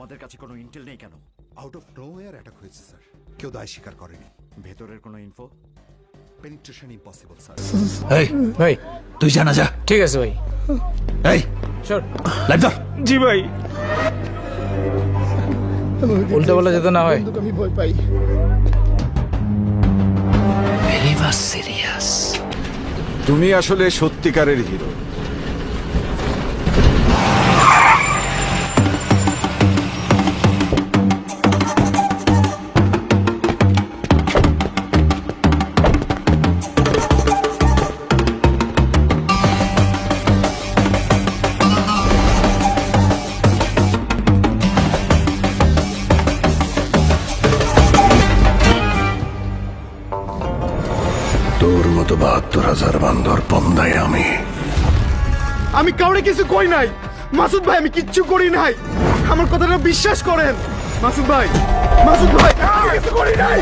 আমাদের কাছে কোনো ইন্টেল নেই কেন? আউট অফ নোওয়্যার অ্যাটাক হয়েছে স্যার, কেউ দায় স্বীকার করেনি। ভেতরের কোনো ইনফো? Penetration impossible sir. এই ভাই তুই জানা যা। ঠিক আছে ভাই। এই শিওর। লাইভ ধর। জি ভাই। উল্টো বলা যেতে না হয়। আমি ভয় পাই। Very much serious. তুমি আসলে সত্যিকারের হিরো। তোর মতো ৭২,০০০ বান্দর পন্দায় আমি কাউরে কিছু কই নাই মাসুদ ভাই, আমি কিচ্ছু করি নাই, আমার কথাটা বিশ্বাস করেন মাসুদ ভাই। মাসুদ ভাই আমি কিছু করি নাই।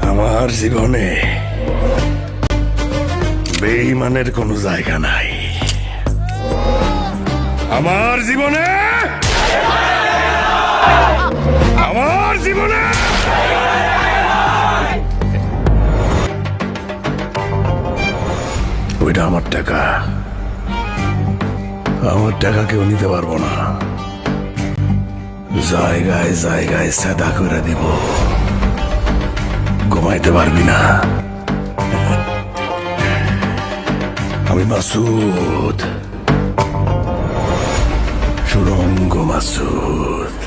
আমার জীবনে বেঈমানের কোনো জায়গা নাই। আমার জীবনে ওইটা আমার টাকা, আমার টাকা কেউ নিতে পারবো না। জায়গায় জায়গায় সাদা করে দিব, ঘুমাইতে পারবি না। আমি মাসুদ, সুরঙ্গ মাসুদ।